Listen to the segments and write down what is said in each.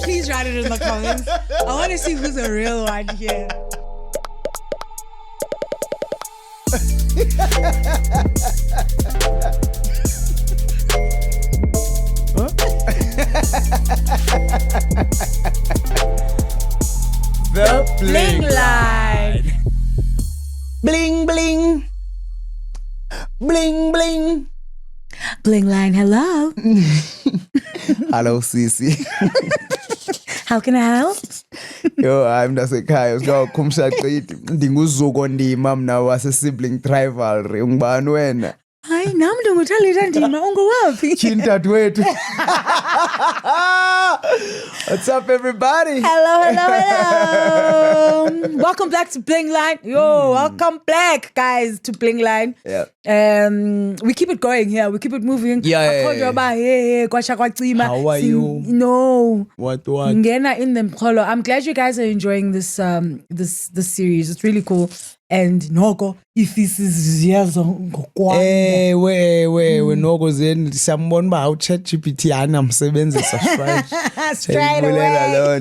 please write it in the comments. I want to see who's a real one here. The Bling line. Bling bling. Bling bling. Bling line, hello. Hello, Sisi. How can I help? Yo, I'm Nasekhaya. Go kumshaqiti. Ndinguzuko ndima mna wase sibling rivalry. Ungubani wena? Hayi nami ndinguthalita ndima unguwaphi? Chintathu wethu. What's up, everybody? Hello. Welcome back to Bling Line. Yo, welcome back, guys, to Bling Line. Yeah. We keep it going here. We keep it moving. Yeah. How are you? No. What? Ngena in them color. I'm glad you guys are enjoying this this series. It's really cool. And noko ifisi ziyazo ngokwanda. We noko zeni sambona uba how ChatGPT anamsebenzisa Straight away.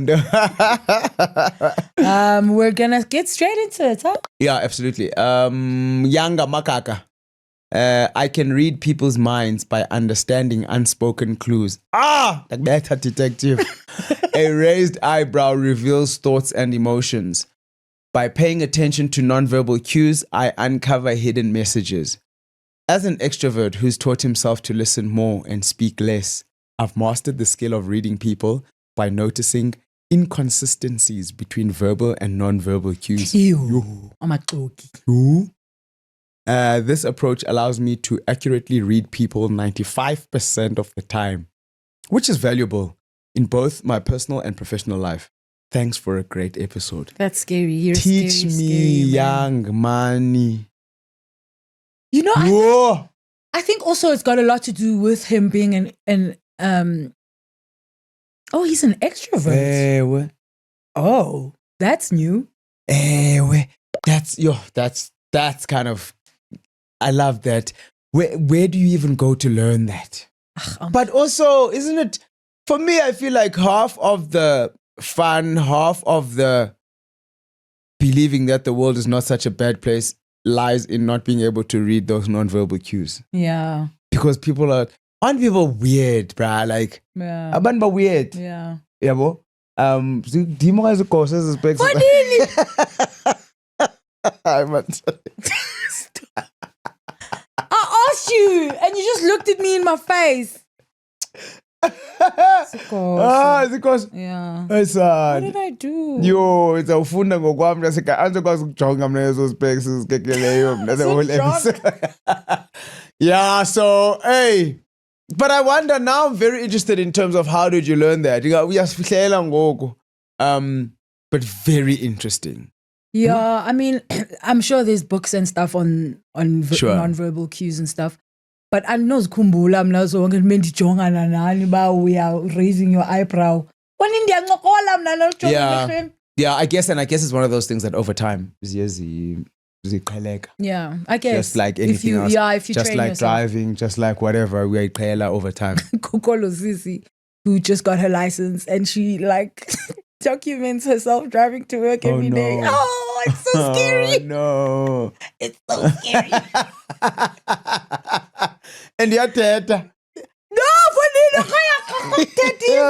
We're gonna get straight into it, huh? Yeah, absolutely. Yanga Makaka. I can read people's minds by understanding unspoken clues. Like Beta Detective. A raised eyebrow reveals thoughts and emotions. By paying attention to nonverbal cues, I uncover hidden messages. As an extrovert who's taught himself to listen more and speak less, I've mastered the skill of reading people by noticing inconsistencies between verbal and nonverbal cues. This approach allows me to accurately read people 95% of the time, which is valuable in both my personal and professional life. Thanks for a great episode. That's scary. You're Teach scary, me, scary, young money. You know, I think also it's got a lot to do with him being he's an extrovert. Oh, that's new. That's kind of, I love that. Where do you even go to learn that? But also, isn't it, for me, I feel like half of the fun, half of the believing that the world is not such a bad place lies in not being able to read those nonverbal cues. Yeah. Because aren't people weird, bruh? Like, abantu weird. Yeah. Yabo? Dimo courses specs. What really? I asked you and you just looked at me in my face. Because yeah. What did I do? Yo, it's a funda ngokwami naseka anzokwazi ukujonga mina ezo specs zikekeleyo mina the whole episode. Yeah, so hey, but I wonder now. I'm very interested in terms of how did you learn that? Uyasifihlela ngoku. But very interesting. Yeah, I mean, I'm sure there's books and stuff on Sure. non-verbal cues and stuff. But I know zikhumbula mna zonke mendijongana nani ba we are raising your eyebrow. Yeah, I guess it's one of those things that over time yeah, I guess. Just like anything else. Yeah, if you just train like yourself. driving, just like whatever, we are over time. Kokolo Sisi, who just got her license and she like documents herself driving to work every day. Oh, it's so scary. Oh, no. It's so scary. And your teta. No,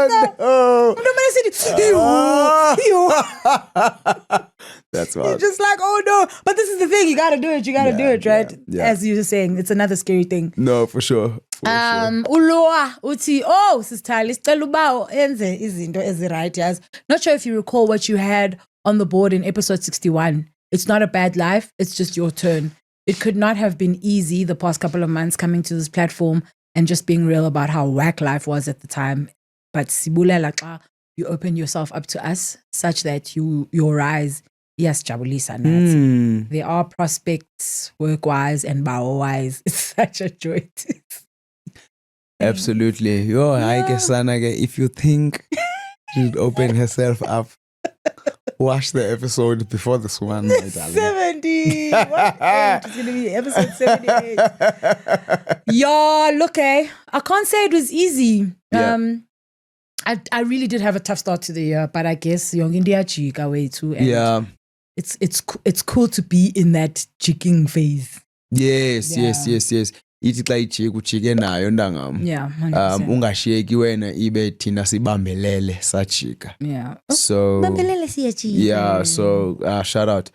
No. That's what. You're just like, oh no. But this is the thing, you gotta do it. You gotta do it, right? Yeah. As you were saying, it's another scary thing. No, for sure. Uloa uthi sisithali sicela uba enze izinto ezi-right yazi. Not sure if you recall what you had on the board in episode 61. It's not a bad life, it's just your turn. It could not have been easy the past couple of months coming to this platform and just being real about how whack life was at the time. But sibulela xa you open yourself up to us such that your rise iyasijabulisa nathi. There are prospects work-wise and bao-wise. It's such a joy to Absolutely. Yo, I guess if you think she'd open herself up, watch the episode before this one, my darling. 70. It's going to be episode 78. Yeah, look, I can't say it was easy. Yeah. I really did have a tough start to the year, but I guess young India jika way too. And Yeah. it's cool to be in that jigging phase. Yes. Yeah. Ithi xa ijike nayo ndangam. Yeah, 100%. Ungashiyeki wena ibe thina sibambelele sajika. Yeah. So yeah, so shout out,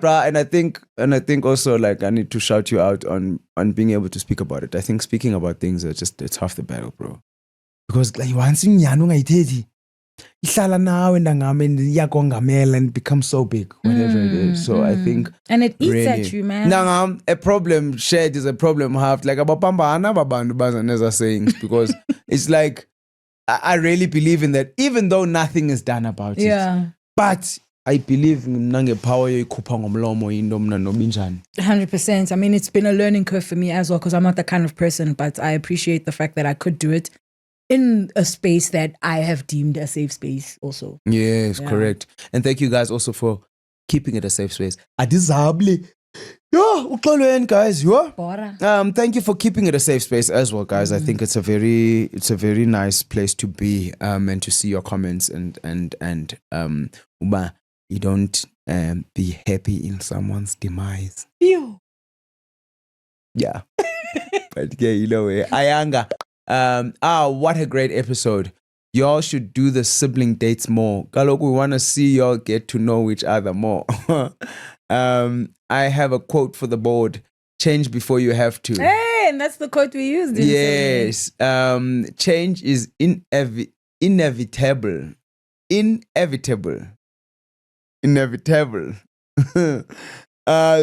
bruh. And I think also like I need to shout you out on being able to speak about it. I think speaking about things it's half the battle, bro. Because like once inyani ungayithethi ihlala nawe ndangami and iyakongamela and it becomes so big, whatever it is. So I think and it eats really, at you, man. Ndangam, a problem shared is a problem halved. Like abapambana babantu bazaneza sayings because it's like I really believe in that, even though nothing is done about it. Yeah. But I believe nange power yoyikhupha ngomlomo into mna nobinjani. 100%. I mean, it's been a learning curve for me as well because I'm not that kind of person, but I appreciate the fact that I could do it in a space that I have deemed a safe space also. Yes, Yeah. correct. And thank you guys also for keeping it a safe space. Adizabli. Yeah, uxolweni guys, yeah. Bora. Thank you for keeping it a safe space as well, guys. I think it's a very nice place to be, and to see your comments and uba you don't be happy in someone's demise. Phew. Yeah. But yeah, you know, Ayanga. What a great episode. Y'all should do the sibling dates more. Galok, we want to see y'all get to know each other more. I have a quote for the board. Change before you have to. Hey, and that's the quote we used. In Yes. Change is inevitable.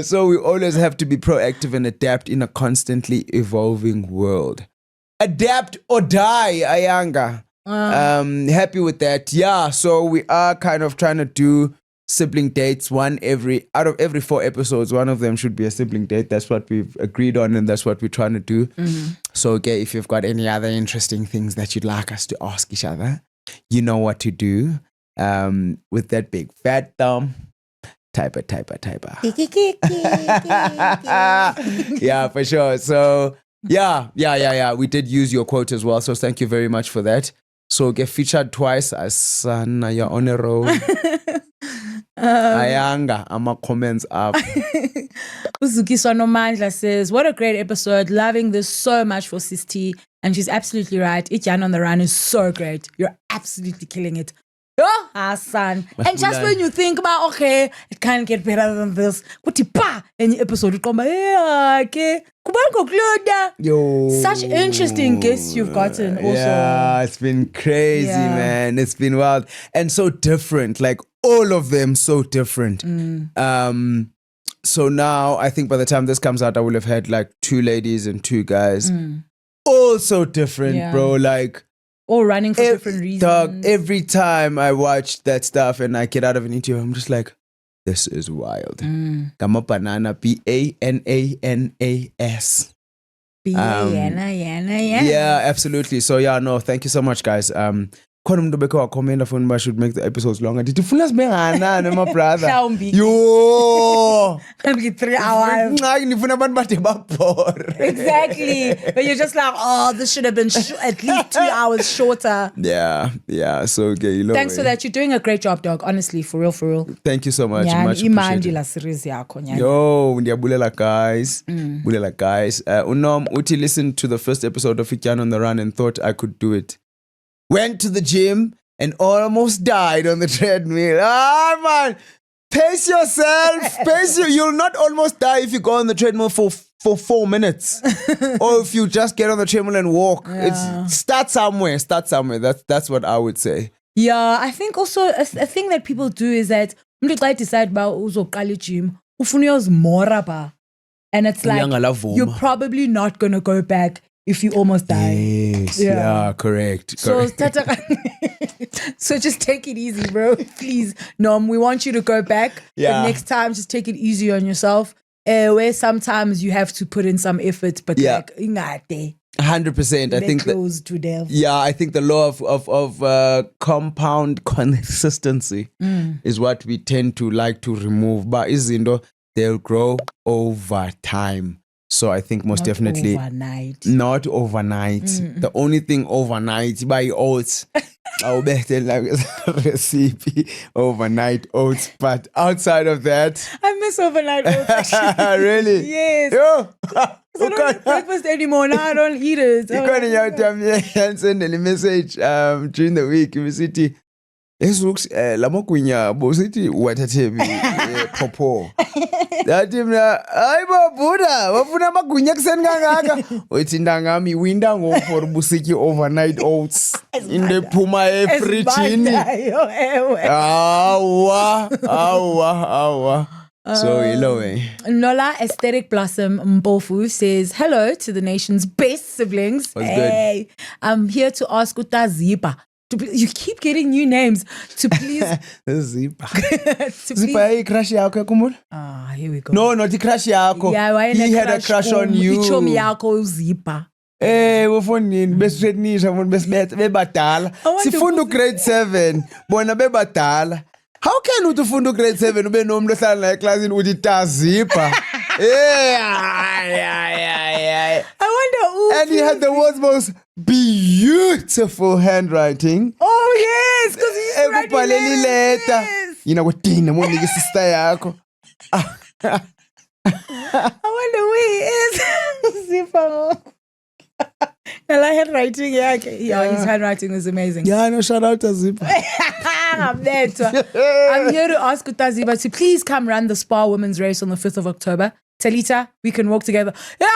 So we always have to be proactive and adapt in a constantly evolving world. Adapt or die, Ayanga. Happy with that. Yeah, so we are kind of trying to do sibling dates, out of every 4 episodes, one of them should be a sibling date. That's what we've agreed on and that's what we're trying to do. So okay, if you've got any other interesting things that you'd like us to ask each other, you know what to do. With that big fat thumb, type it. Yeah, for sure. So yeah. We did use your quote as well. So thank you very much for that. So get featured twice as Sana, you're on a roll. Ayanga, my comments up. Uzukiswa Nomandla says, what a great episode. Loving this so much for Sis T. And she's absolutely right. Ityan on the Run is so great. You're absolutely killing it. Yo, Hassan. And just when you think about, okay, it can't get better than this, kuthi pa, any episode, okay. Yo. Such interesting guests you've gotten also. Yeah, it's been crazy, man. It's been wild. And so different. Like all of them so different. So now I think by the time this comes out, I will have had like 2 ladies and 2 guys. All so different, bro. Like all running for different reasons. Dog, every time I watch that stuff and I get out of an interview, I'm just like, this is wild. Kama banana, BANANAS. Yeah, absolutely. So yeah, no, thank you so much, guys. Khona umuntu beke wakhomenda for I should make the episodes longer. Did you funa sibenganani, my brother? Yo, Maybe 3 hours. Ngifuna abantu bade babhore. Exactly. But you're just like, oh, this should have been at least 2 hours shorter. Yeah. So okay, you know. Thanks for that. You're doing a great job, dog. Honestly, for real. Thank you so much. Yeah, Much imandi appreciated. la series yakho, nyani. Yo, ndiyabulela guys. Bulela guys. Unom uti listened to the first episode of Ityan on the Run and thought I could do it. Went to the gym and almost died on the treadmill. Ah, man. Pace yourself. You'll not almost die if you go on the treadmill for 4 minutes. Or if you just get on the treadmill and walk. Yeah. Start somewhere. That's what I would say. Yeah, I think also a thing that people do is that umuntu xa decide about uzoqala gym, ufuna uyozimora ba. And it's like, you're probably not going to go back if you almost die. Yes. Yeah, correct. So so just take it easy, bro. Please. Nom, we want you to go back. Yeah. But next time, just take it easy on yourself. Where sometimes you have to put in some effort, but like, ingade. 100%. I think close to death. Yeah, I think the law of compound consistency is what we tend to like to remove. But izinto, they'll grow over time. So I think most Not definitely overnight. not overnight. The only thing overnight by oats. I'll bet like recipe overnight oats, but outside of that, I miss overnight oats. Actually. really, Yes. yo, I don't eat breakfast anymore. Now I don't eat it. you can send a message during the week. You city. Looks lamagwinya bosithi wathathebi phopho dathi mina hayibo buda wafuna amagwinya ekuseni kangaka uthi ntangami winda ngofor busityi overnight oats into ephuma efrijini awa so yilo way. Nola Aesthetic Blossom Mpofu says hello to the nation's best siblings. What's hey, I'm here to ask Utazipa. You keep getting new names to please. Zipa. to Zipa, hey, crush yakho kumul? Here we go. No, not the crush yakho. Yeah, he had a crush on you. Ichomi yakho Zipa. Eh, ufonini besitnisha bona besibethe bebadala. Sifunda grade 7, bona bebadala. How can you funda grade 7 ube nomuntu ohlala naye eclassini uthi Tazipa? I wonder who. And he had the world's most beautiful handwriting. Oh yes, because he used to write letters. Yes. You know what? Dina monike sister yakho. I wonder where he is. Zipa. I handwriting, yeah, his handwriting was amazing. Yeah, no, shout out to Zipa. I'm here to ask Utaziba to please come run the Spa Women's Race on the 5th of October. Talita, we can walk together. Yeah,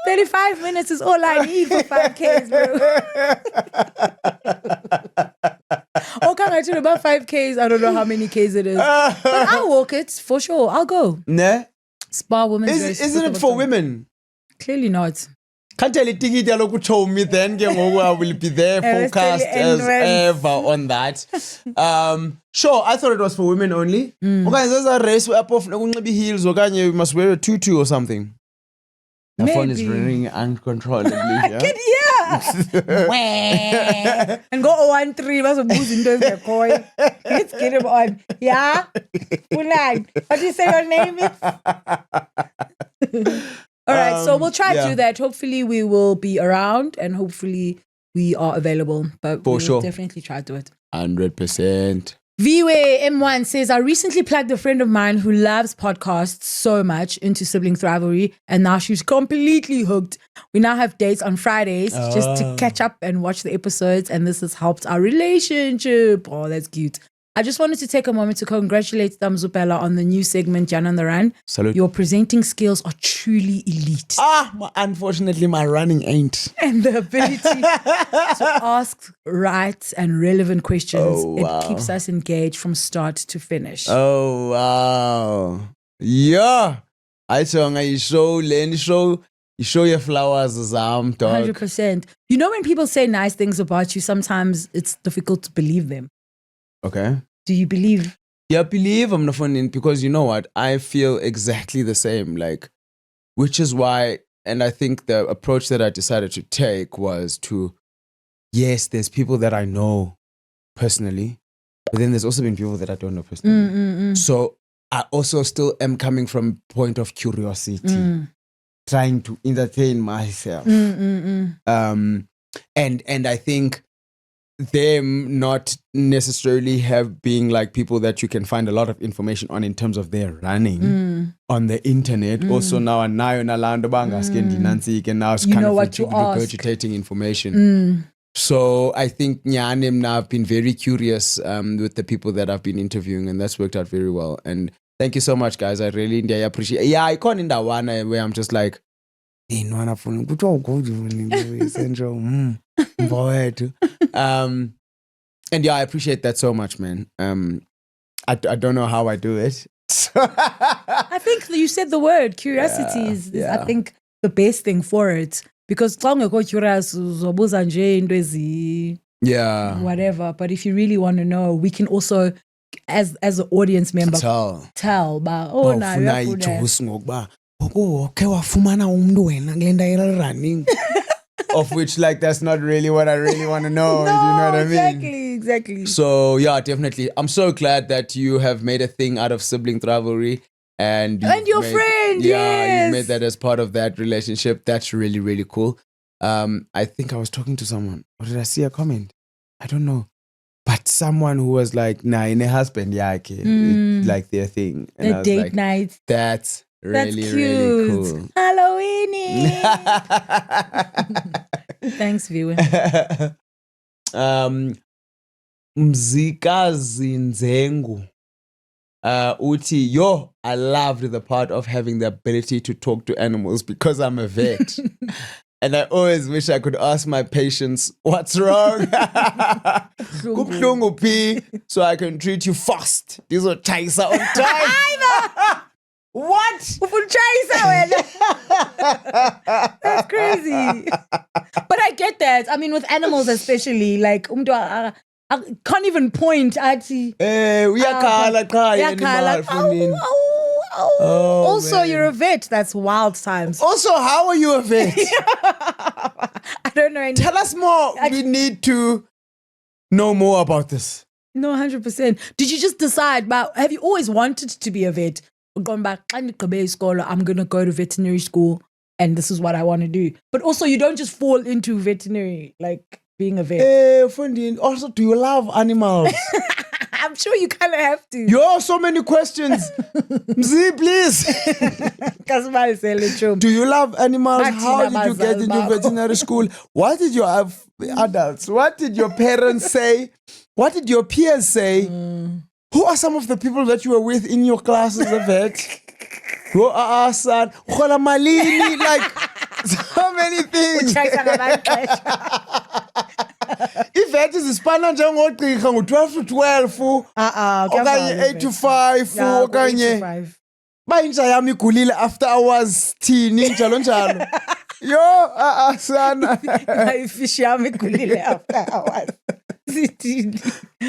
35 minutes is all I need for 5Ks, bro. Oh, can I tell you about 5Ks? I don't know how many Ks it is. But I'll walk it for sure. I'll go. Ne? Spa Women's Race. Isn't it for women? Clearly not. Can't tell it ticket yaloku told me then I will be there focused as ever on that. Sure, I thought it was for women only. Okay, there's a race up of heels or you must wear a tutu or something. The phone is ringing uncontrollably. Yeah? And go 1-3. That's a booze in the coin. Let's get him on. Yeah? What do you say your name is? All right, so we'll try to do that. Hopefully we will be around and hopefully we are available. But we'll definitely try to do it. 100%. Viwe M1 says, I recently plugged a friend of mine who loves podcasts so much into Sibling Thrivalry, and now she's completely hooked. We now have dates on Fridays just to catch up and watch the episodes, and this has helped our relationship. Oh, that's cute. I just wanted to take a moment to congratulate Tamzupela on the new segment, Jan on the Run. Salute. Your presenting skills are truly elite. Unfortunately, my running ain't. And the ability to ask right and relevant questions, it keeps us engaged from start to finish. Oh, wow. Yeah. I saw you show your flowers, dog. 100%. You know when people say nice things about you, sometimes it's difficult to believe them. Okay. Do you believe? Yeah, believe I'm not funny because you know what? I feel exactly the same. Like, which is why, and I think the approach that I decided to take was to, yes, there's people that I know personally, but then there's also been people that I don't know personally. So I also still am coming from a point of curiosity, trying to entertain myself. And I think them not necessarily being like people that you can find a lot of information on in terms of their running on the internet. Also now and now and now it's kind of regurgitating information. So I think Nyanim I've been very curious with the people that I've been interviewing, and that's worked out very well. And thank you so much, guys. I really appreciate. Yeah, I can't in that one where I'm just like, and yeah, I appreciate that so much, man. I don't know how I do it. I think you said the word curiosity is I think the best thing for it, because curious whatever, but if you really want to know, we can also as an audience member tell of which, like, that's not really what I really want to know. No, you know what I mean? Exactly. So yeah, definitely. I'm so glad that you have made a thing out of sibling rivalry. And your friend, yeah, you made yes. that as part of that relationship. That's really, really cool. I think I was talking to someone, or did I see a comment? I don't know. But someone who was like, nah, in a husband, yeah, okay. It's like their thing. And The I was date like, night. that's That's really, cute. really cool. Halloween. Thanks, viewer. Mzikazi Nzengu. Uti, I loved the part of having the ability to talk to animals because I'm a vet. And I always wish I could ask my patients, what's wrong? Kubuhlungu P, so I can treat you fast. These are Chaisa on time. What? That's crazy. But I get that. I mean, with animals especially, like, I can't even point at Uyakhala qha animal funini. Also, man. you're a vet. That's wild times. Also, how are you a vet? I don't know any. Tell us more. We need to know more about this. No, 100%. Did you just decide, but have you always wanted to be a vet? Gone back, I'm going to go to veterinary school and this is what I want to do. But also, you don't just fall into veterinary, like being a vet. Fundini, also, do you love animals? I'm sure you kind of have to. So many questions. Mzi, please. Do you love animals? How did you get into veterinary school? What did your adults, what did your parents say? What did your peers say? Who are some of the people that you were with in your class as a vet? Who are son? Malini? Like, so many things. Ivet is ispana njengogqirha ngo-12 to 12 okanye 8 to 5 okanye bayinja yami igulile after hours thini njalo njalo. Sana. Fish yami igulile after hours.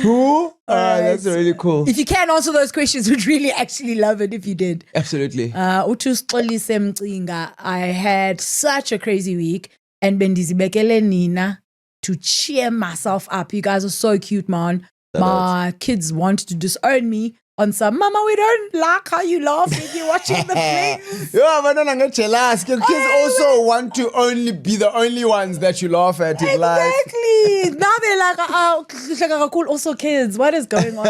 Who? That's really cool. If you can answer those questions, we'd really actually love it if you did. Absolutely. Utusixolise Mcinga, I had such a crazy week and bendizibekele nina to cheer myself up. You guys are so cute, man. My kids want to disown me on some, Mama, we don't like how you laugh if you're watching the plays. Jealous. Kids also want to only be the only ones that you laugh at in life. Exactly. Now they're like, cool. Also kids, what is going on?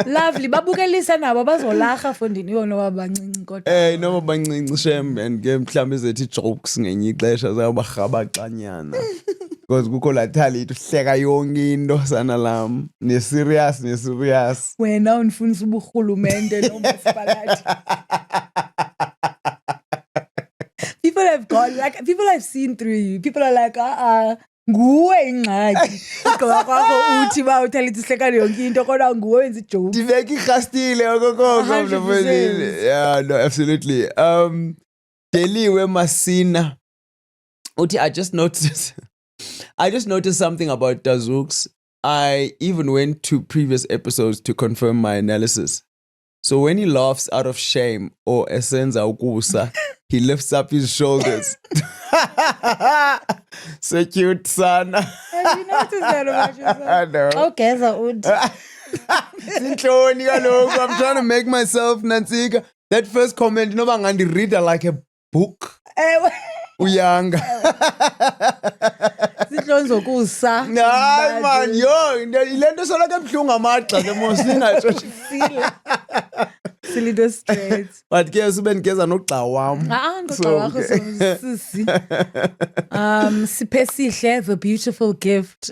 Lovely. Babukelisa nabo bazolacha fundini noba bancinci kodwa. Noba bancinci shem and mhlambe zethi jokes ngenye ixesha zabarhabaxanyana. Because kukho lathali uhleka yonke into sana lam. Ne-serious. Wena unifundisa uburhulumente nomasipalati. People have gone, like, people have seen through you. People are like, nguwe ingxaki. Igqoka kwakho uthi ba uthela ihleka yonke into kodwa nguwe wenza ijoke. Diveki khastile okoko. Yeah, no, absolutely. Deliwe Masina. Uthi, I just noticed something about Dazooks. I even went to previous episodes to confirm my analysis. So when he laughs out of shame or esenza ukusa, he lifts up his shoulders. So cute, son. Have you noticed that about yourself? No. Okay, so I'm trying to make myself Nantsika. That first comment, no bang and read like a book. Uyanga. Sihlonzo kusa. Hayi man, ilento soloko ebuhlungu amagxa ke mos ningatsho. Silly straight. But ke sibe nigeza nogxa wam. Ngogxa wakho sisi. Siphe sihle, the beautiful gift.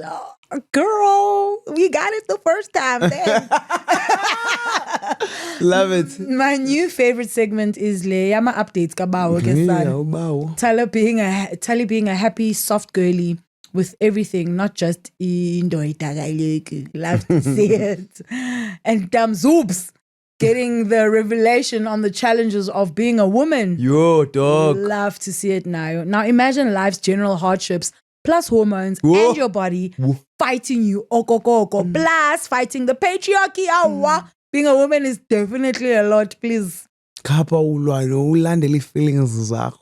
Girl, we got it the first time. Love it. My new favorite segment is Leyama updates kabawo ke Tali being a happy, soft girly with everything, not just indoita. Love to see it. And Zoops getting the revelation on the challenges of being a woman. Yo, dog. Love to see it now. Now imagine life's general hardships plus hormones and your body fighting you, plus fighting the patriarchy. Being a woman is definitely a lot, please. Kappa ulandele feelings zakho.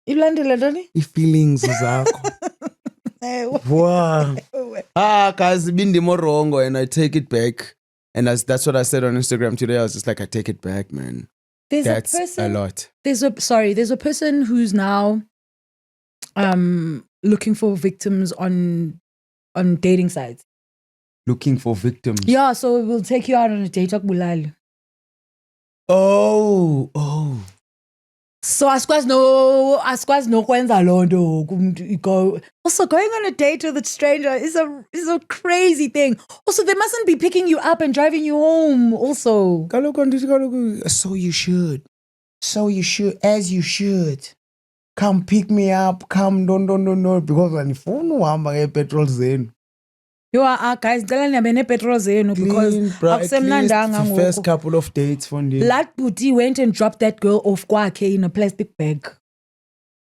Ilandele ntoni? Feelings zakho. Wow. Guys, been more wrong, and I take it back. And that's what I said on Instagram today. I was just like, I take it back, man. That's a lot. There's a person who's now looking for victims on dating sites. Looking for victims. Yeah, so we'll take you out on a date. Oh. So asikwazi nokwenza loo nto go. Also, going on a date with a stranger is a crazy thing. Also, they mustn't be picking you up and driving you home. Also, so you should, as you should. Come pick me up. Come, no. Because when you phone uhamba petrol zenu. You are guys, ngicela nihambe nepetrol zenu because akusemnandanga ngoku. First couple of dates for him. That booty went and dropped that girl off kwakhe in a plastic bag.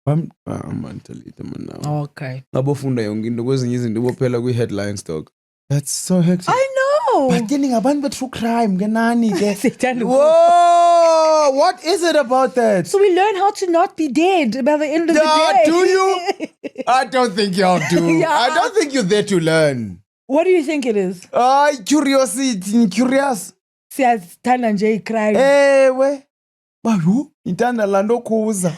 I'm telling now. Okay. Ngabofunda yonke into kwezinye izinto bophela kwi-headlines dog. That's so hectic. I know. But getting abantu true crime ngenani ke. Whoa! What is it about that? So we learn how to not be dead by the end of the day. Do you? I don't think you have to. Yeah. I don't think you're there to learn. What do you think it is? Curious. Siyazithanda nje i-crime. Ewe. Bayo, ngithanda lando khuza.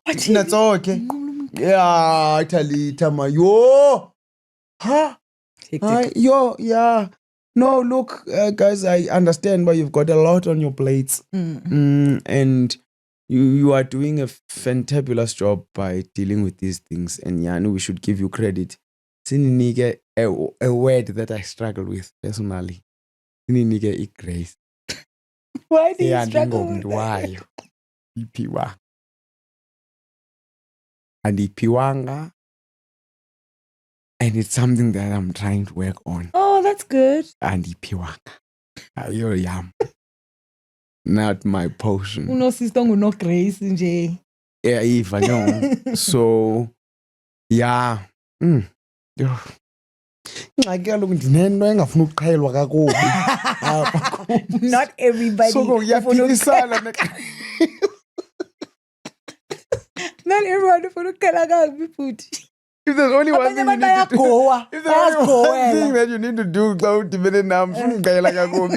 Natsoke. Yeah, Talita mayo. Ha. Yo, yeah. No, look, guys, I understand, but you've got a lot on your plates. And you are doing a fantabulous job by dealing with these things. And Yanu, we should give you credit. Sininike a word that I struggle with personally. Sininike grace. Why do you struggle with that? Why? Ipiwa. And ipiwanga. And it's something that I'm trying to work on. Oh, that's good. And ipiwanga. You're yum. Not my potion. Uno sister no grace nje. Yeah, if I know. So, yeah. Not everybody. So not everyone for the if there's only one thing you need to do, if there's only one thing that you need to do,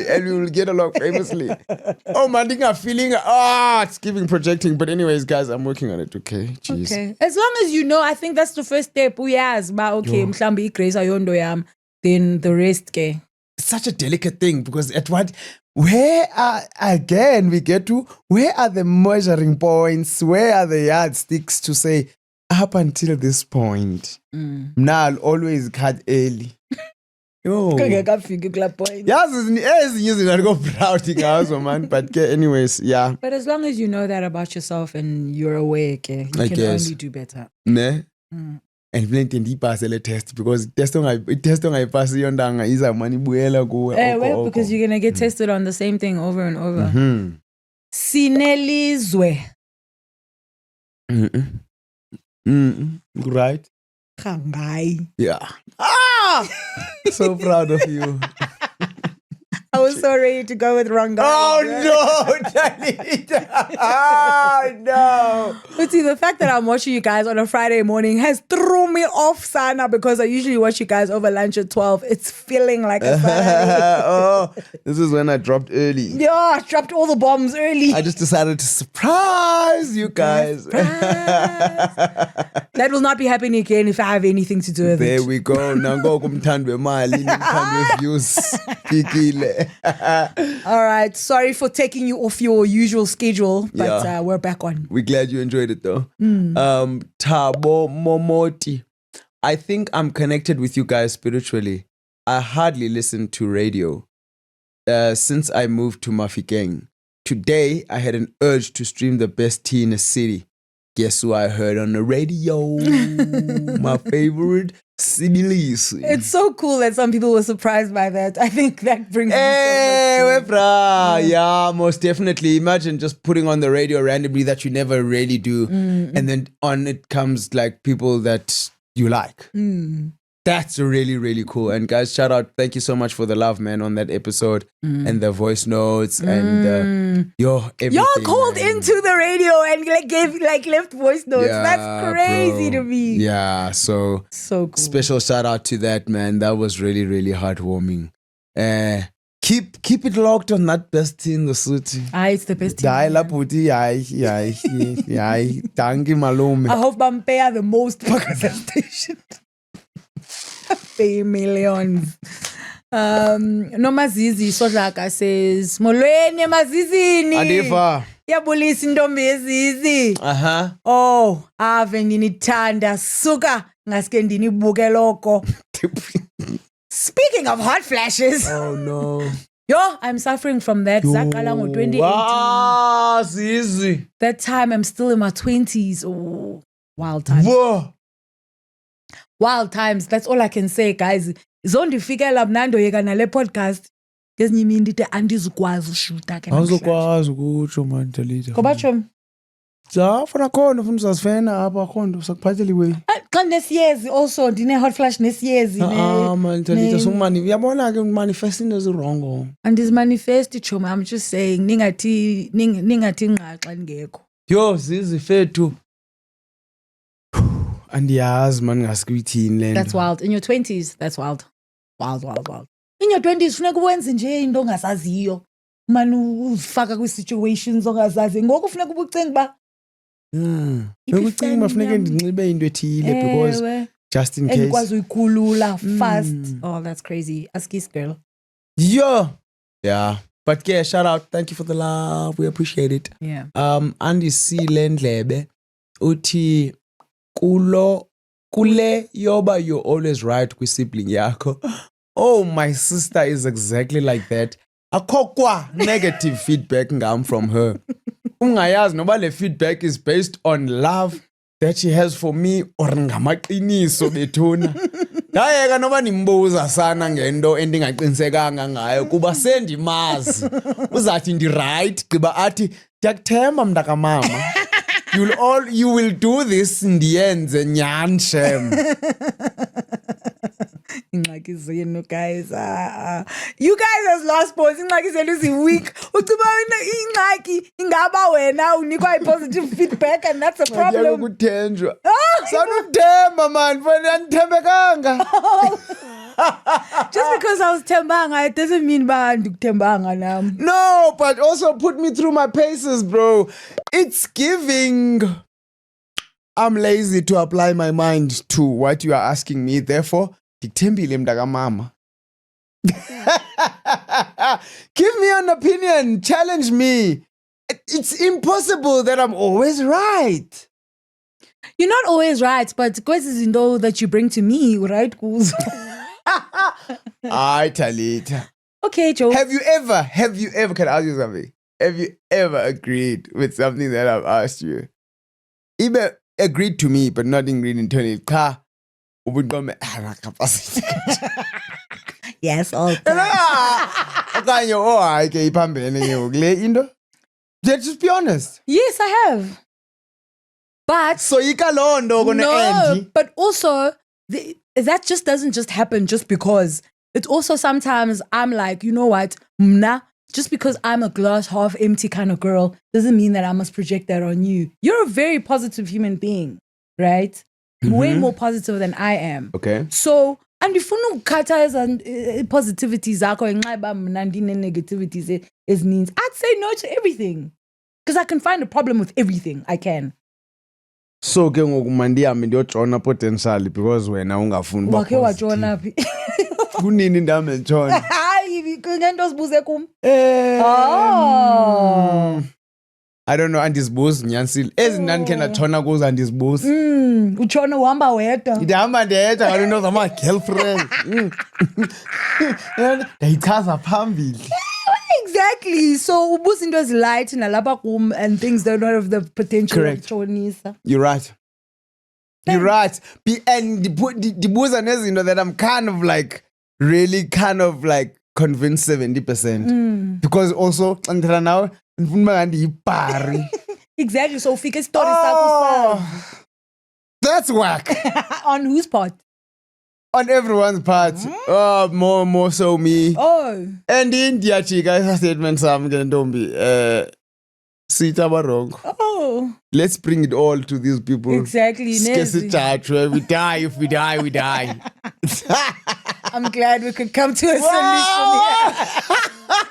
and you will get along famously. Oh man, I think I'm feeling it's giving projecting. But anyways, guys, I'm working on it. Okay, jeez. Okay. As long as you know, I think that's the first step. We ask, but okay, mhlambi igrace ayondo yam. Then the rest, okay. It's such a delicate thing because where are the measuring points? Where are the yardsticks to say? Up until this point, now I'll always cut early. Yo. Yes, man. But anyways, yeah. But as long as you know that about yourself and you're aware, okay, you can only do better. Ne? And plenty pass the test because test on I pass yondanga is a money buela go. Because you're gonna get tested on the same thing over and over. Sinelizwe. Right? Khangai. Yeah. So proud of you. I was so ready to go with Rangai. Oh no, Danita. Oh no. But see, the fact that I'm watching you guys on a Friday morning has thrown me off, Sana, because I usually watch you guys over lunch at 12. It's feeling like a Saturday. This is when I dropped early. Yeah, I dropped all the bombs early. I just decided to surprise you guys. That will not be happening again if I have anything to do with it. There we go. Now go kumthandwe mali, kumthandwe views. Pikile. All right. Sorry for taking you off your usual schedule, but we're back on. We're glad you enjoyed it though. Tabo Momoti. I think I'm connected with you guys spiritually. I hardly listen to radio since I moved to Mafikeng. Today, I had an urge to stream the best tea in the city. Guess who I heard on the radio? My favorite, Sibilis. It's so cool that some people were surprised by that. I think that brings yeah, most definitely. Imagine just putting on the radio randomly that you never really do. And then on it comes like people that you like. That's really, really cool. And guys, shout out. Thank you so much for the love, man, on that episode and the voice notes and everything. Y'all called man. into the radio and left voice notes. Yeah, That's crazy bro. to me. Yeah, so cool. Special shout out to that, man. That was really, really heartwarming. Keep it locked on that best in the city. It's the best. Dial puti, Tangi malume. I hope Bampea the most because that station. Pay millions. Nomazizi Sodlaka says, Molweni Mazizini. Andiva. Yabulisi ntombi yezizi. Oh, ave ndinithanda suka ngaske ndinibuke loko. Speaking of hot flashes. Oh no. Yo, I'm suffering from that. Zaqala ngo-2018. Wow, Zizi. That time I'm still in my 20s. Oh, wild times. Whoa. Wild times. That's all I can say, guys. Zondifikela mnando yeka nale podcast. Ngezinye imini ndithi andizukwazi ushuta ke. Awuzokwazi ukutsho man Talita. Ngoba tsho funa khona ufuna uzazifena apha khona usakuphathela iway. xa nesiyezi also ndine hot flash nesiyezi man Talita sumani uyabona ke manifesting ezirong. Andizimanifesti choma. I'm just saying ningathi ngqaxa ngekho. Yo Zizi fethu. Andiyazi man ngasikuyithini le. That's wild. In your 20s, that's wild. Wild. In your 20s, funeka uwenze nje into ongazaziyo. Man uzifaka kwi-situations ongazazi. Ngoku funeka ubucinga ba. Ukucinga funeka ndinxibe into ethile because just in case. Endikwazi uyikhulula fast. Oh, that's crazy. Ask this girl. Yo. Yeah. But yeah, shout out. Thank you for the love. We appreciate it. Yeah. Andy C Lendlebe uthi kule yoba you're always right kwi-sibling yakho. Oh, my sister is exactly like that. Akokwa negative feedback ngam from her. Ungayazi noba le feedback is based on love that she has for me or ngamaqiniso bethuna. Ngayeka noba nimbuza sana ngento endingaqinisekanga ngayo kuba sendimazi. Uzathi ndi right gqiba athi ndiyakuthemba mntakamama. You will do this ndiyenze nyani shem. Ingxaki zenu guys. You guys as last boys ingxaki zenu zi-weak. Uciba ingxaki ingaba wena unikwa i-positive feedback and that's a problem. Kuthenjwa. Sanukuthemba man, fanele andithembekanga. Just because I was tembanga, it doesn't mean ba ndikuthembanga nam. No, but also put me through my paces, bro. It's giving. I'm lazy to apply my mind to what you are asking me. Therefore, ndikuthembile mntakamama. Give me an opinion. Challenge me. It's impossible that I'm always right. You're not always right, but kwezi zinto that you bring to me, right? Ay, Talita. Okay, Joe. Have you ever, can I ask you something? Have you ever agreed with something that I've asked you? Even agreed to me, but not agreed internally. Yes, all the time. Just be honest. Yes, I have. But so no, but also that just doesn't just happen just because. It's also sometimes I'm like, you know what, mna, just because I'm a glass half empty kind of girl doesn't mean that I must project that on you. You're a very positive human being, right? Mm-hmm. Way more positive than I am. Okay. So, and if you know positivity zakho and negativities is means, I'd say no to everything. Because I can find a problem with everything. I can. So ke ngokumandi yami ndiyojona potentially because wena ungafuni ba. Wakhe wajona phi? Kunini ndame ntshona? Hayi ngento sibuze kum. I don't know andizibuzi nyansile. Ezinani ke natshona kuzo andizibuzi. Utshona uhamba wedwa. Ndihamba ndedwa ngalento zama girlfriend. Ndayichaza phambili. Exactly. So ubuza into ezilight nalapha kum and things that don't have the potential Correct. of chonisa. You're right. You're right. And dibuza nezinto that I'm kind of like really kind of like convinced 70%. Because also ngithatha nawe ngifuna ngandi yipari. Exactly. So ufike story sakho. That's whack. On whose part? on everyone's part. Oh, more so me. Oh. And India chika statement sam ntombi. Sita wrong. Oh. Let's bring it all to these people. Exactly. Nezi. We die. If we die, we die. I'm glad we could come to a solution here.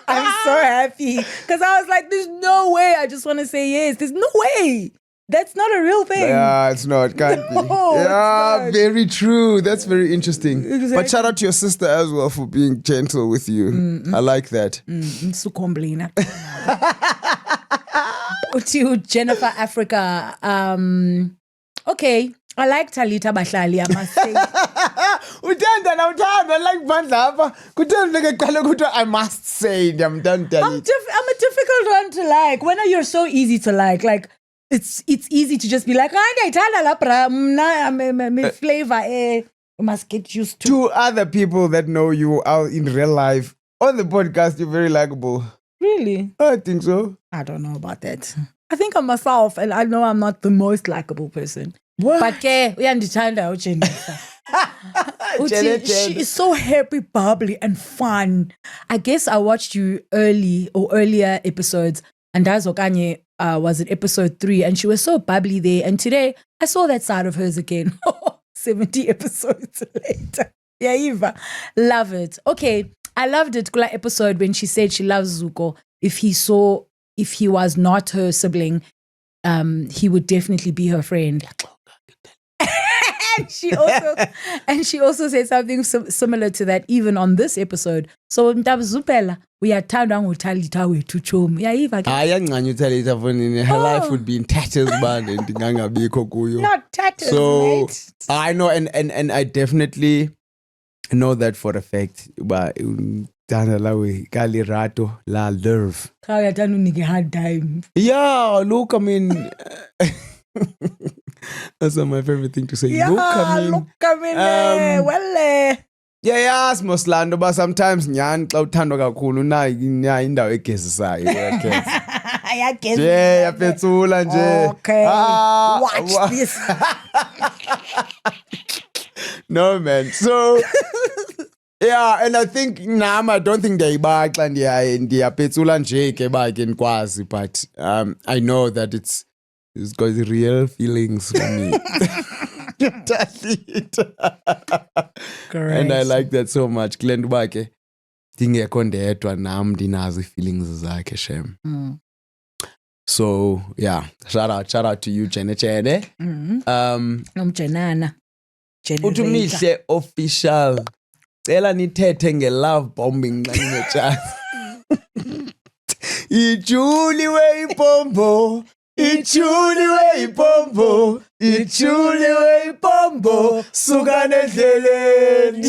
I'm so happy. Because I was like, there's no way. I just want to say yes. There's no way. That's not a real thing. Yeah, it's not. Can't be. No, it's Yeah, not. very true. That's very interesting. Exactly. But shout out to your sister as well for being gentle with you. I like that. Sukomblina. To Jennifer Africa. Okay. I like Talita Bahlali, I must say. Uthanda like bandla apha. Kutheni ke qale ukuthi I must say I'm done I'm a difficult one to like. When you're so easy to like it's easy to just be like, ndiyayithanda la bra, mna flavor you must get used to. To other people that know you out in real life, on the podcast, you're very likable. Really? I think so. I don't know about that. I think I'm myself, and I know I'm not the most likable person. What? But uyandithanda uJennifer. Jenny. She is so happy, bubbly, and fun. I guess I watched you earlier episodes, and Okanye was in episode 3, and she was so bubbly there. And today I saw that side of hers again. 70 episodes later. Yeah, Eva. Love it. Okay. I loved it, Kula episode when she said she loves Zuko. If he was not her sibling, he would definitely be her friend. and she also said something similar to that even on this episode. So Mtabuzupela, we are turned on utalita wethu chomi. Yayiva ke? Ayancane uTalita fonini. Her life would be in tatters, man, and ndingangabikho kuyo. Not tatters, So mate. I know, and I definitely know that for a fact. But Tana lawe kali rato la nerve. How you tell me hard time? Yeah, look, I mean, that's not my favorite thing to say. Yeah, look, I mean, well. yes, Moslando, but sometimes nyan xa uthandwa kakhulu na indawo egezisayo. I guess. Nje yapetsula nje. Okay. Watch this. No, man. So yeah, and I think I don't think ndiyayibaxa ndiyapetsula nje ke ba ke ndikwazi, but I know that it's got real feelings for me. And I like that so much. Kule nto uba ke ndingekho ndedwa nam ndinazo ii-feelings zakhe shem. So yeah, shout out to you, Chene. Nomjenana. Uthi Mihle official. Cela nithethe nge-love bombing xa ninetshana. Ijuliwe ipombo. Ijuliwe ipombo. Ijuliwe ipombo. Suka endleleni.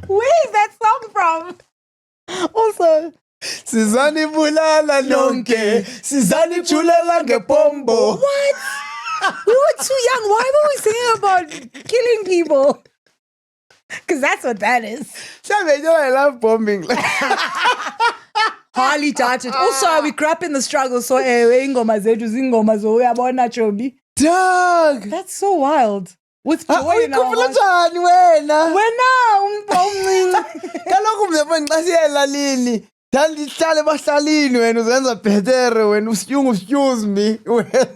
Where is that song from? Also, Sizanibulala lonke. Sizanijulela ngepombo. what? We were too young. Why were we singing about killing people? Because that's what that is. I love bombing. Harley touched. Also, we grew up in the struggle. So, ingoma zethu zingoma zo uyabona Chobi. Dog. That's so wild. With joy in our Uyikhumbula hearts. njani wena? Wena umncinci. Kaloku mzefana xa siya elalini ndandihlale ebahlalini wena uzenza bhetere wena excuse me wena.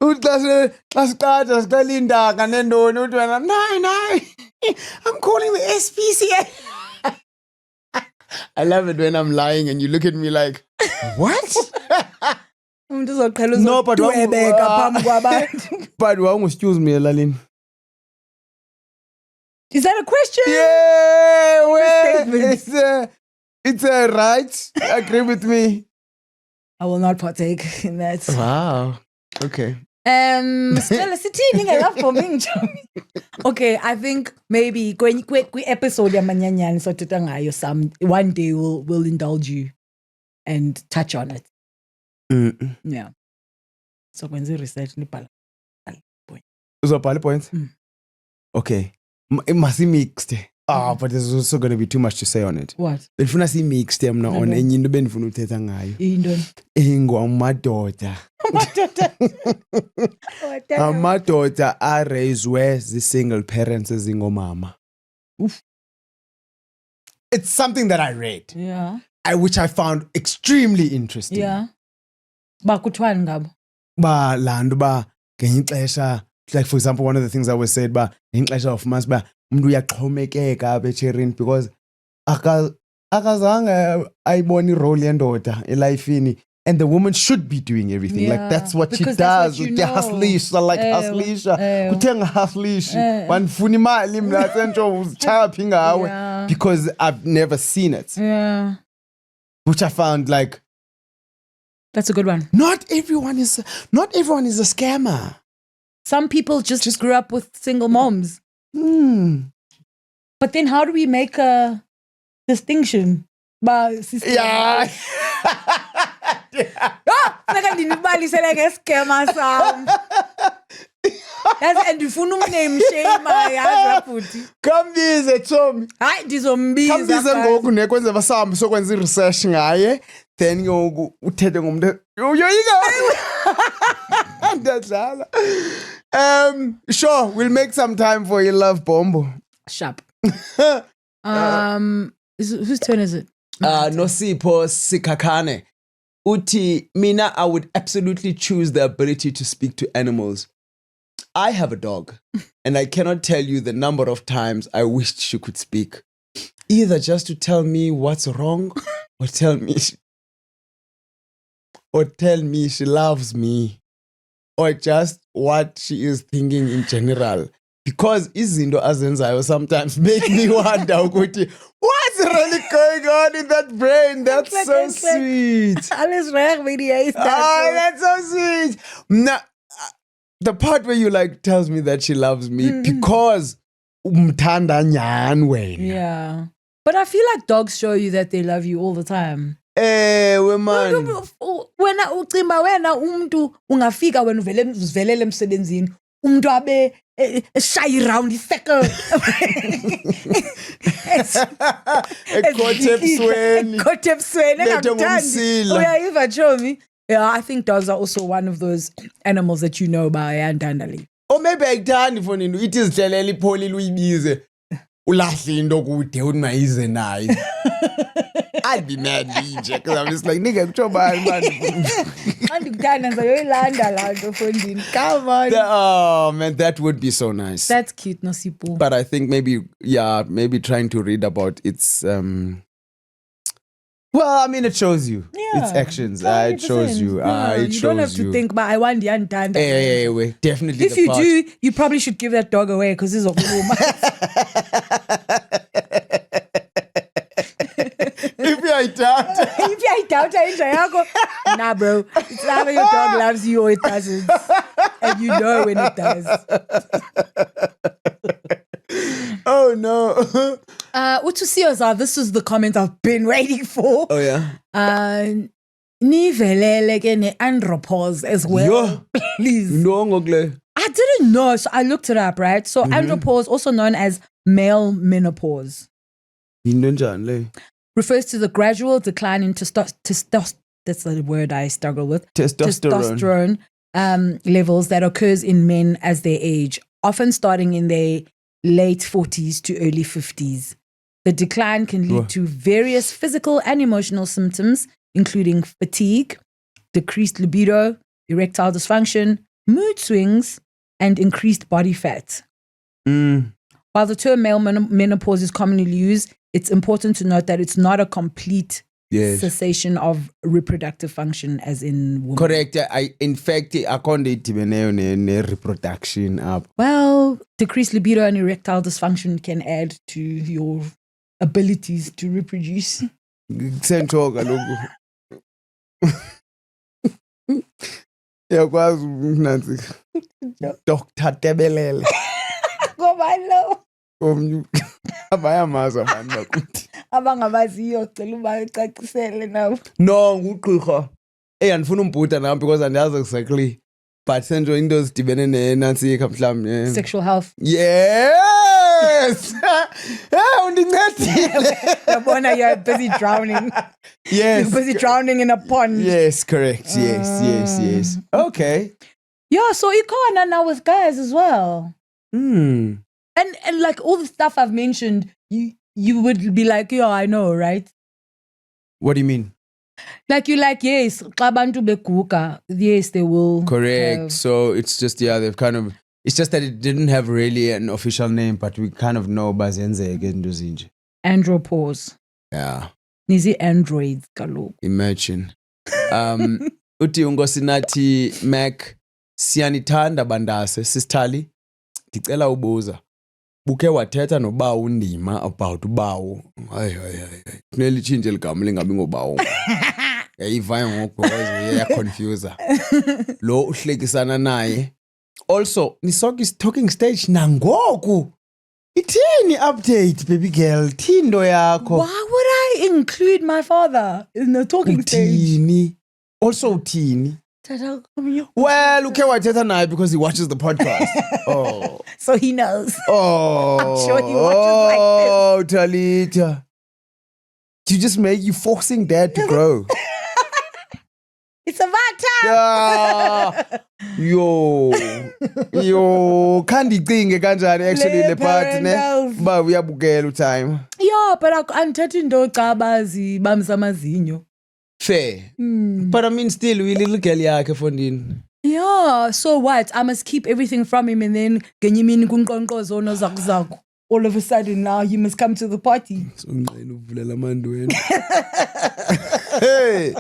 Uthi xa siqatha siqala iindaka nentoni uthi wena nayi I'm calling the SPCA. I love it when I'm lying and you look at me like, what? Umuntu uzoqhela No, but uzodwebeka phambi kwabantu. But excuse me elalini. Is that a question? Yeah, well, Statement. it's a right. Agree with me. I will not partake in that. Wow. Okay. Stella sithini nge-love bombing Chomi? Okay, I think maybe kwi-episode yamanyanyani sothetha ngayo one day we'll indulge you and touch on it. Yeah. So kwenza research nibhala. Uzobhala points? Okay. Masimixed. but there's also going to be too much to say on it. What? Benifuna si mix them now on Okay. enye into benifuna uthetha ngayo. Indon. Ingwamadoda. Amadoda are raised where the single parents ezingomama. Oof. It's something that I read, Yeah. which I found extremely interesting. Yeah. Bakutwani ngabo. Ba landu ba ngenye ixesha, like for example, one of the things I was said ba ngenye ixesha ufumana ba umuntu uyaxhomekeka apha echerini because akazange ayibona irole yendoda elifini. And the woman should be doing everything. Yeah, Like that's what she because that's does. what you With the know. hustlisha, like hustlisha. Kuthenga hustlishi. Wanifuna imali mna sentsho uzitshaya phi ngawe. Yeah. Because I've never seen it. Yeah. Which I found like That's a good one. not everyone is a scammer. Some people just grew up with single moms. But then how do we make a distinction? Sister. Yeah. Scammer sam. And ndifuna umname shame yaza futhi. Kambize Tommy. Hayi ndizombiza. Kambize ngoku nekwenze basambe sokwenza research ngaye. Then ngoku uthethe ngomuntu uyoyika. Ndadlala. Sure, we'll make some time for your love bombo. Sharp. Whose turn is it? Nosipho Sikakane. Uti, Mina, I would absolutely choose the ability to speak to animals. I have a dog, and I cannot tell you the number of times I wished she could speak. Either just to tell me what's wrong, or tell me she loves me, or just what she is thinking in general. Because izinto azenzayo sometimes make me wonder ukuthi what's really going on in that brain. That's so sweet. Alles reg met die huis. Oh, that's so sweet. Now, the part where you like tells me that she loves me because umthanda nyani wena. Yeah. But I feel like dogs show you that they love you all the time. Man. Wena ucimba wena umuntu ungafika wena uvelele emsebenzini umuntu abe shy round circle. Ekothe ebusweni. Uyayiva Chomi. Yeah, I think dogs are also one of those animals that you know by andandali. Or maybe ayikuthandi for nini it is dlelela ipholile uyibize ulahle into kude unayize nayo. I'd be mad nje because I'm just like nigga kutsho bani man. Come on. Oh man, that would be so nice. That's cute, Nosipo. But I think maybe trying to read about its well, I mean, it shows you its actions. It shows you. You don't have to think, but I want the untanda. Hey, definitely. If you do, you probably should give that dog away because he's a woman. If I doubt, nah, bro. It's either your dog loves you or it doesn't, and you know when it does. Oh no. Utusioza, this is the comment I've been waiting for. Oh yeah. Nivelele ke ne andropause as well. Please. No, I didn't know, so I looked it up, right? So andropause, also known as male menopause, refers to the gradual decline in testosterone. That's the word I struggle with. Testosterone levels that occurs in men as they age, often starting in their late 40s to early 50s. The decline can lead to various physical and emotional symptoms, including fatigue, decreased libido, erectile dysfunction, mood swings, and increased body fat. While the term male menopause is commonly used, it's important to note that it's not a complete cessation of reproductive function as in women. Correct. In fact, I can't reproduction up. Well, decreased libido and erectile dysfunction can add to your abilities to reproduce. Dr. Tebelele. Abayamazi abantu bakuthi. Abangabaziyo cela ubacacisele nawo. No, ngugqirha. Andifuna umbhuda nami because andiyazi exactly. But senzo into ezidibene nenantsika mhlawumbe. Sexual health. Yeah. Yes. Undincedile. Yabona, you're busy drowning. Yes. You're busy drowning in a pond. Yes, correct. Yes. Okay. Yeah, so you can't now with guys as well. Hmm. And like all the stuff I've mentioned, you would be like, yeah, I know, right? What do you mean? Like you like, yes, xa bantu beguga, yes, they will. Correct. have- So it's just, they've kind of, it's just that it didn't have really an official name, but we kind of know bazenzeke into zinje. Andropause. Yeah. Nizi androids kaloku. Imagine. Uthi unkosinathi Mac, siyanithanda bandase, sistali. Ndicela ubuza. Buke wathetha nobawo undima about ubawo. Hayi. Funeka itshintshe igama lingabi ngobawo. Yayivayo ngoku because yaconfuse. Lo uhlekisana naye. Also, nisoka is talking stage nangoku. Ithini update baby girl? Thindo yakho. Why would I include my father in the talking stage? Uthini? Also uthini? Tata, come here. Well, uke wathetha naye because he watches the podcast. Oh. So he knows. Oh. I'm sure he watches like this. Oh, Talita. You just make you forcing dad to grow. It's about time. Yeah. Yo. Khandicinge kanjani actually le part ne. parentals. Ba uyabukela utime. Yeah, but andithetha into xa bazibamisa amazinyo. Fair. But I mean still we little girl yakhe fondini. Yeah, so what? I must keep everything from him and then ngenye imini kunkqonkqozo nozakuzaku. All of a sudden now he must come to the party. Sonqena uvulela amandweni. Hey.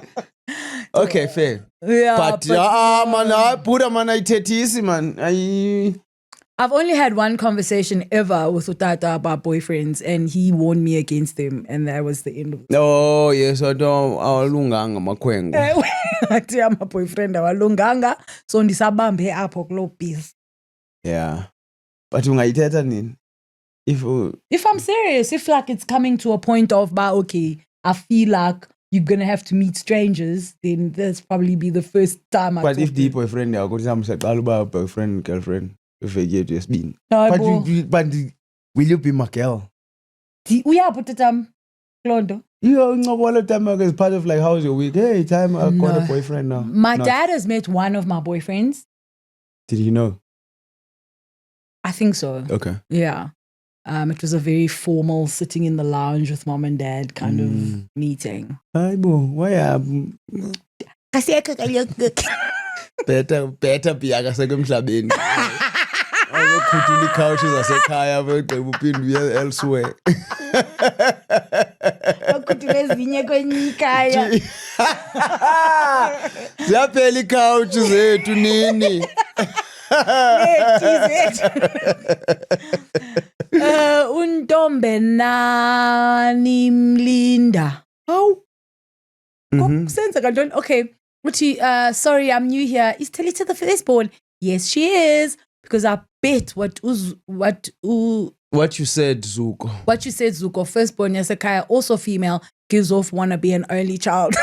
Okay, fair. Yeah, But man, Buddha man ayithethisi man. I've only had one conversation ever with Utata about boyfriends and he warned me against them and that was the end of it. Oh, yes, awalunganga makhwengo. Athi ama-boyfriend awalunganga so ndisabambe apho kuloo piece. Yeah. But ungayithetha nini? If I'm serious, if like it's coming to a point of, okay, I feel like you're going to have to meet strangers, then that's probably be the first time I But talk if to the you. boyfriend yakho siyaqala uba boyfriend girlfriend iveki yethu yesibini. No, But will you be my girl? uyapho tatam Londo. Uncokola time is part of like how's your week? Hey, time I got a boyfriend now. My No. dad has met one of my boyfriends. Did he know? I think so. Okay. Yeah. It was a very formal sitting in the lounge with mom and dad kind of meeting. Hi bo, why better biyaka sekumhlabeni. Awukhuthula ikhawushi zasekhaya begqiba uphinde uye elsewhere. Ezinye kwenye ikhaya. Ziyaphela ikhawushi zethu nini. Untombe nani mlinda. How? Senza kantoni? Okay. Uthi, sorry, I'm new here. Is Talita the firstborn? Yes, she is. Because I bet what you said, Zuko, firstborn Yasekaya, also female, gives off wanna be an only child.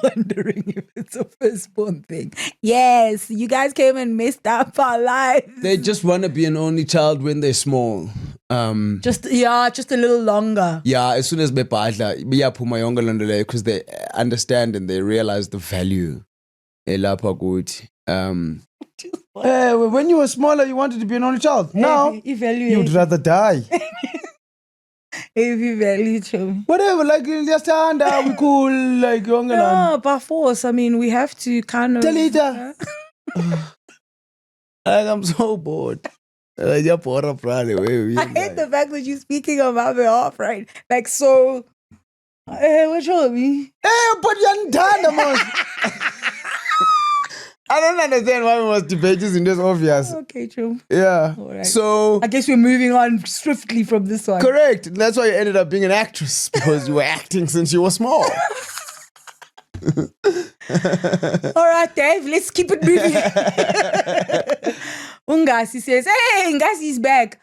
Wondering if it's a firstborn thing. Yes, you guys came and messed up our lives. They just want to be an only child when they're small. Just a little longer. Yeah, as soon as bebadla, biyaphuma yonke loo nto leyo because they understand and they realize the value. Elapha kuthi. When you were smaller, you wanted to be an only child. Now, you'd rather die. Whatever, like, just stand up, we cool, like, young and No, by force. I mean, we have to kind of... Talita. I'm so bored. You're bored of running away. I hate the fact that you're speaking on my behalf, right? Like, so... what's wrong with me? Hey, but you're done, man. I don't understand why we must debate this in this obvious. Okay, true. Yeah. All right. So... I guess we're moving on swiftly from this one. Correct. That's why you ended up being an actress, because you were acting since you were small. All right, Dave, let's keep it moving. Ungasi says, hey, Ngasi's back.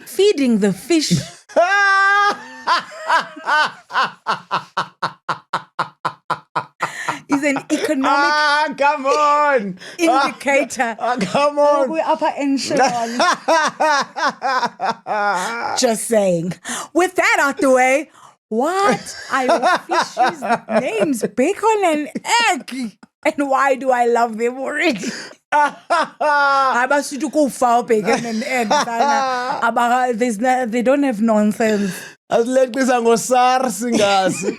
Feeding the fish. Is is an economic Come on. indicator. Come on. We're upper echelon. Just saying. With that out the way, what are your fishes' names? Bacon and egg. And why do I love them already? Abasutu kufa bacon and egg. They don't have nonsense. Asileqisa ngosars ngazi.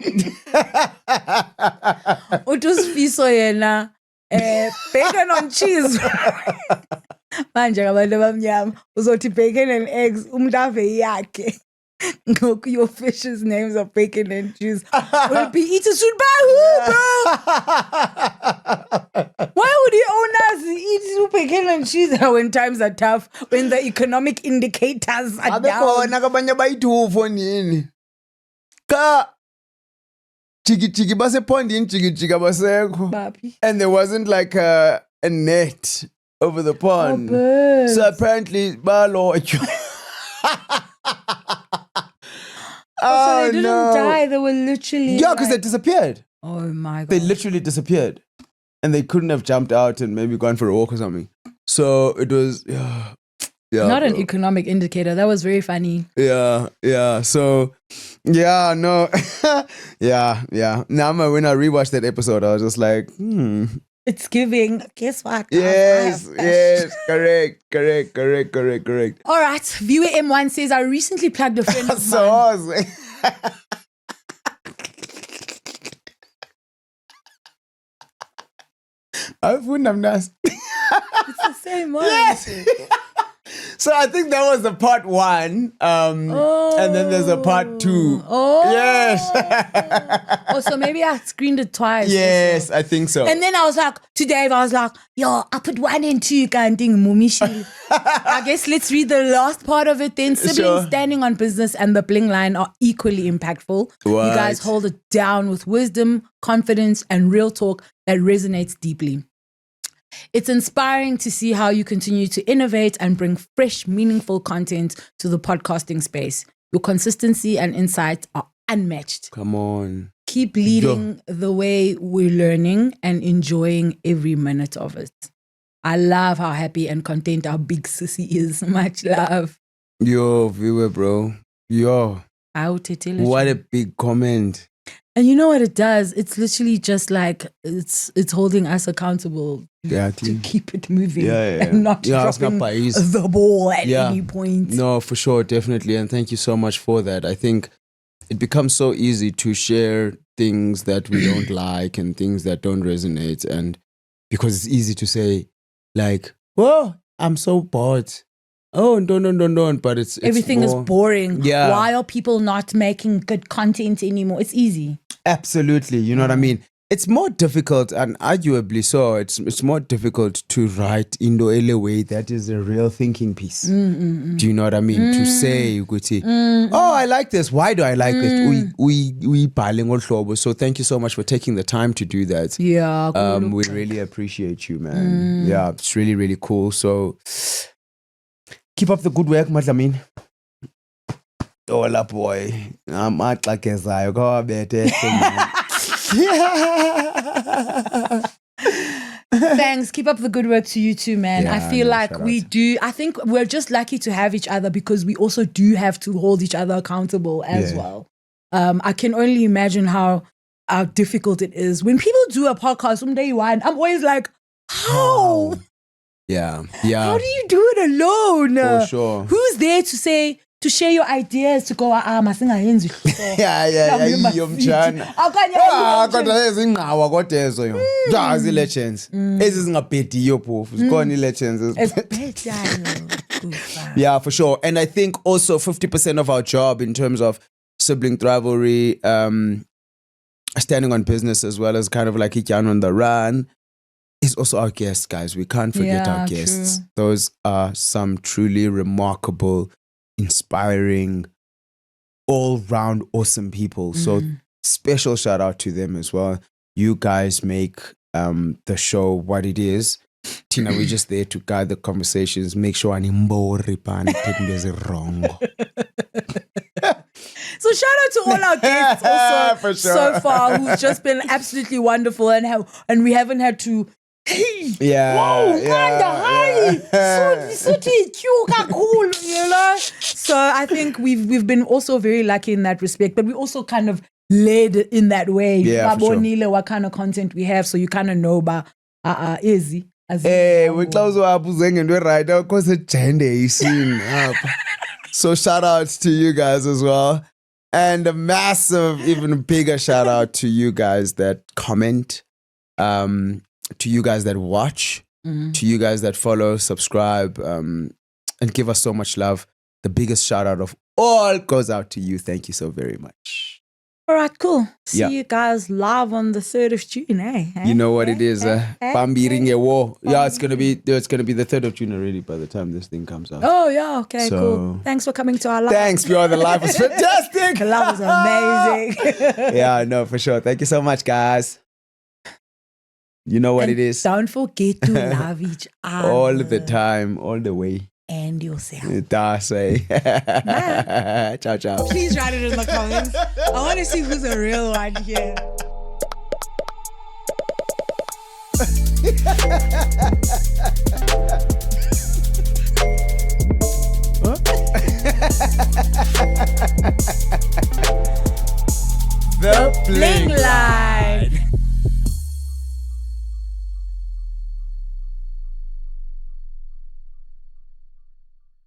Utusifiso yena bacon on cheese. Manje abantu abamnyama uzothi bacon and eggs umntave yakhe. Your fish's names are bacon and cheese will be eaten soon by who, bro? Why would the owners eat bacon and cheese when times are tough, when the economic indicators are down? Kabanye bayithufu nini. Ka chiki basepondini chiki abasekho. Bapi. And there wasn't like a net over the pond. Birds. So apparently balo. So they didn't die, they were literally because they disappeared. Oh my God. They literally disappeared. And they couldn't have jumped out and maybe gone for a walk or something. So it was not an economic indicator. That was very funny. Yeah. So no. yeah. Now when I rewatched that episode, I was just like, It's giving. Guess what? Yes. Correct. All right. Viewer M1 says, I recently plugged a friend of So mine. I was like, I wouldn't have asked. It's the same one. Yes. So I think that was the part 1. And then there's a part 2. Oh. Yes. So maybe I screened it twice. Yes, I think so. And then I was like, to Dave, I was like, yo, I put 1 and 2 kind thing, Mumishi. I guess let's read the last part of it then. Siblings Sure. standing on business and the bling line are equally impactful. Right. You guys hold it down with wisdom, confidence, and real talk that resonates deeply. It's inspiring to see how you continue to innovate and bring fresh, meaningful content to the podcasting space. Your consistency and insight are unmatched. Come on. Keep leading the way we're learning and enjoying every minute of it. I love how happy and content our big sissy is. Much love. Yo, viewer, bro. Yo. What a big comment. And you know what it does? It's literally just like it's holding us accountable to keep it moving and not dropping the ball at any point. No, for sure, definitely. And thank you so much for that. I think it becomes so easy to share things that we don't like and things that don't resonate. And because it's easy to say, like, oh, I'm so bored. Oh, don't. But it's everything more, is boring. Yeah. Why are people not making good content anymore? It's easy. Absolutely. You know what I mean? It's more difficult, and arguably so, it's more difficult to write in the way that is a real thinking piece. Do you know what I mean? To say, oh, I like this. Why do I like this? We bilingual. So thank you so much for taking the time to do that. Yeah. We really appreciate you, man. Yeah, it's really, really cool. So keep up the good work, Madlamin. Hola, boy. I'm at like a Thanks. Keep up the good work to you too, man. Yeah, I feel like we do. I think we're just lucky to have each other because we also do have to hold each other accountable as well. I can only imagine how difficult it is. When people do a podcast from day one, I'm always like, how? Yeah. How do you do it alone? For sure. Who's there to say, to share your ideas, to go, masinga yenzi. Yomjana. Kodwa ezingqawa kodwa ezo yo. Jazi legends. Ezingabhediyo phofu. Zikhona legends. Yeah, for sure. And I think also 50% of our job in terms of sibling rivalry, standing on business as well as kind of like Ikian on the run, is also our guests, guys. We can't forget our guests. True. Those are some truly remarkable, inspiring, all-round awesome people. So special shout out to them as well. You guys make the show what it is. Tina, we're just there to guide the conversations, make sure I'm wrong. So shout out to all our guests also For sure. so far who've just been absolutely wonderful and we haven't had to. Hey, Yeah, whoa, yeah, you know. So I think we've been also very lucky in that respect, but we also kind of led in that way. Yeah, for sure. What kind of content we have, so you kind of know about easy. Hey, we close up and we're right now because the gender is seen up. So shout outs to you guys as well. And a massive, even bigger shout out to you guys that comment, to you guys that watch, to you guys that follow, subscribe, and give us so much love. The biggest shout out of all goes out to you. Thank you so very much. All right, cool. See Yeah. you guys live on the 3rd of June, eh? You know what it is, Bambi ring a war. Yeah, it's gonna be the 3rd of June already by the time this thing comes out. Oh, yeah, okay, So- cool. Thanks for coming to our live. Thanks, bro. The life was fantastic. The live was amazing. Yeah, no, for sure. Thank you so much, guys. You know what And it is. Don't forget to love each other. All the time, all the way. And yourself. Das way. Ciao, ciao. Please write it in the comments. I want to see who's a real one here. The Bling Light.